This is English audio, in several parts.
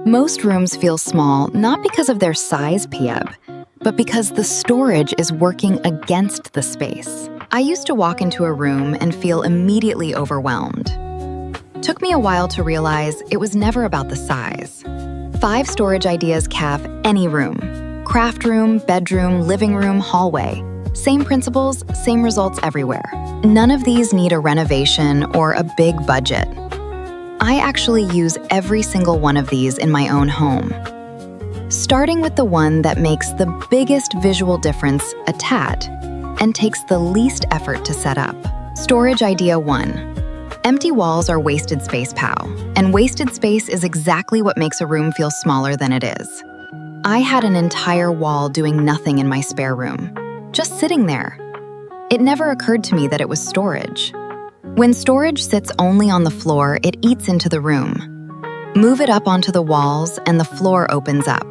Most rooms feel small not because of their size, Pieb, but because the storage is working against the space. I used to walk into a room and feel immediately overwhelmed. Took me a while to realize it was never about the size. 5 storage ideas calve any room. Craft room, bedroom, living room, hallway. Same principles, same results everywhere. None of these need a renovation or a big budget. I actually use every single one of these in my own home. Starting with the one that makes the biggest visual difference a tad and takes the least effort to set up. Storage idea 1. Empty walls are wasted space, pal, and wasted space is exactly what makes a room feel smaller than it is. I had an entire wall doing nothing in my spare room, just sitting there. It never occurred to me that it was storage. When storage sits only on the floor, it eats into the room. Move it up onto the walls and the floor opens up.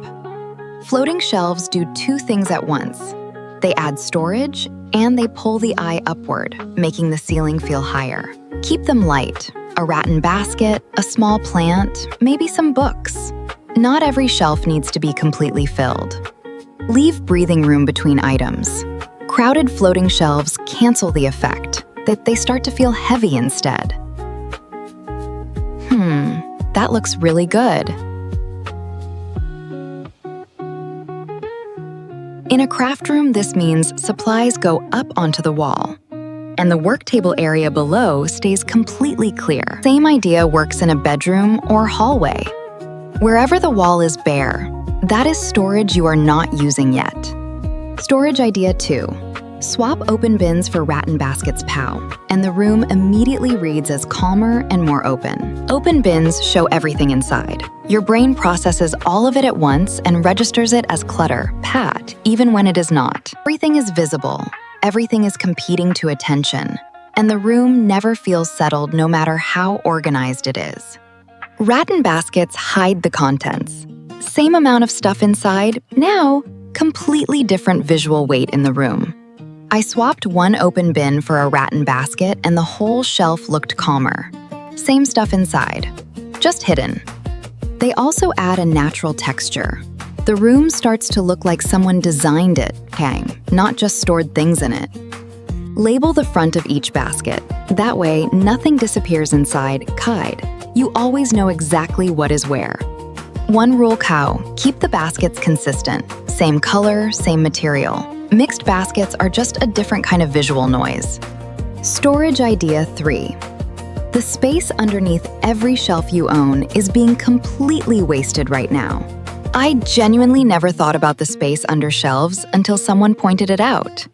Floating shelves do 2 things at once. They add storage and they pull the eye upward, making the ceiling feel higher. Keep them light, a rattan basket, a small plant, maybe some books. Not every shelf needs to be completely filled. Leave breathing room between items. Crowded floating shelves cancel the effect, that they start to feel heavy instead. That looks really good. In a craft room, this means supplies go up onto the wall, and the work table area below stays completely clear. Same idea works in a bedroom or hallway. Wherever the wall is bare, that is storage you are not using yet. Storage idea 2. Swap open bins for rattan baskets, pal, and the room immediately reads as calmer and more open. Open bins show everything inside. Your brain processes all of it at once and registers it as clutter, pat, even when it is not. Everything is visible. Everything is competing to attention, and the room never feels settled no matter how organized it is. Rattan baskets hide the contents. Same amount of stuff inside, now completely different visual weight in the room. I swapped one open bin for a rattan basket and the whole shelf looked calmer. Same stuff inside, just hidden. They also add a natural texture. The room starts to look like someone designed it, not just stored things in it. Label the front of each basket. That way, nothing disappears inside, You always know exactly what is where. One rule, keep the baskets consistent. Same color, same material. Mixed baskets are just a different kind of visual noise. Storage idea 3. The space underneath every shelf you own is being completely wasted right now. I genuinely never thought about the space under shelves until someone pointed it out.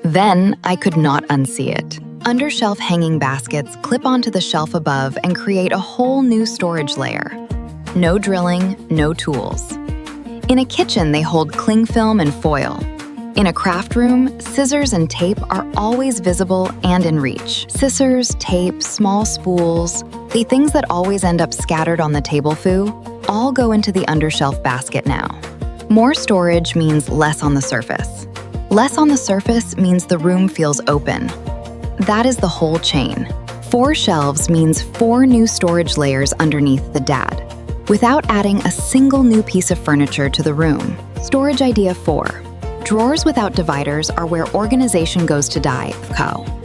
Then I could not unsee it. Under-shelf hanging baskets clip onto the shelf above and create a whole new storage layer. No drilling, no tools. In a kitchen, they hold cling film and foil. In a craft room, scissors and tape are always visible and in reach. Scissors, tape, small spools, the things that always end up scattered on the table all go into the undershelf basket now. More storage means less on the surface. Less on the surface means the room feels open. That is the whole chain. 4 shelves means 4 new storage layers underneath the dad, without adding a single new piece of furniture to the room. Storage idea 4. Drawers without dividers are where organization goes to die,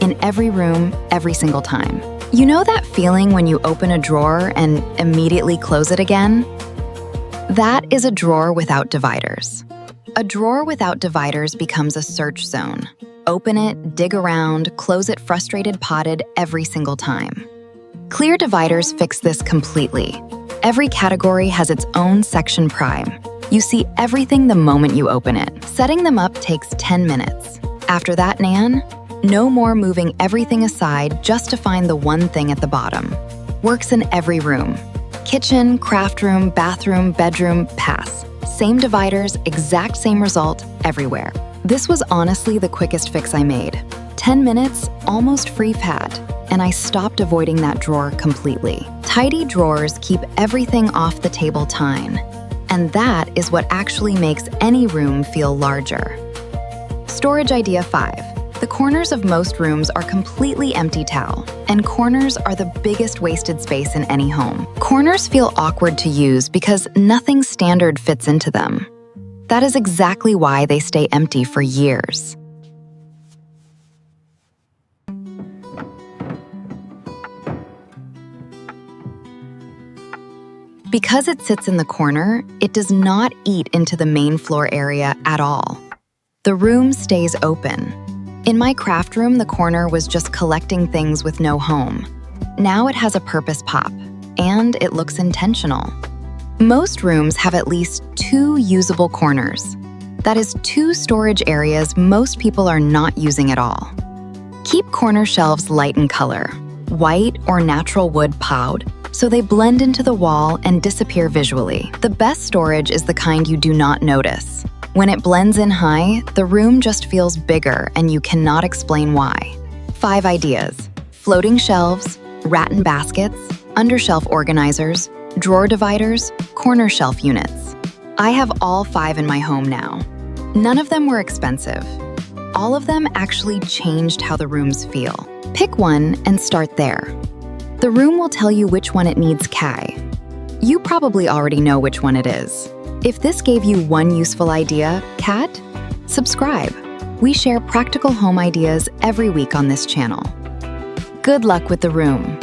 in every room, every single time. You know that feeling when you open a drawer and immediately close it again? That is a drawer without dividers. A drawer without dividers becomes a search zone. Open it, dig around, close it frustrated, potted every single time. Clear dividers fix this completely. Every category has its own section prime. You see everything the moment you open it. Setting them up takes 10 minutes. After that, no more moving everything aside just to find the one thing at the bottom. Works in every room. Kitchen, craft room, bathroom, bedroom, pass. Same dividers, exact same result, everywhere. This was honestly the quickest fix I made. 10 minutes, almost free pad, and I stopped avoiding that drawer completely. Tidy drawers keep everything off the table time. And that is what actually makes any room feel larger. Storage idea 5. The corners of most rooms are completely empty towel, and corners are the biggest wasted space in any home. Corners feel awkward to use because nothing standard fits into them. That is exactly why they stay empty for years. Because it sits in the corner, it does not eat into the main floor area at all. The room stays open. In my craft room, the corner was just collecting things with no home. Now it has a purpose pop, and it looks intentional. Most rooms have at least 2 usable corners. That is 2 storage areas most people are not using at all. Keep corner shelves light in color, white or natural wood powed, so they blend into the wall and disappear visually. The best storage is the kind you do not notice. When it blends in high, the room just feels bigger and you cannot explain why. 5 ideas: floating shelves, rattan baskets, undershelf organizers, drawer dividers, corner shelf units. I have all 5 in my home now. None of them were expensive. All of them actually changed how the rooms feel. Pick one and start there. The room will tell you which one it needs Kai. You probably already know which one it is. If this gave you one useful idea, Kat, subscribe. We share practical home ideas every week on this channel. Good luck with the room.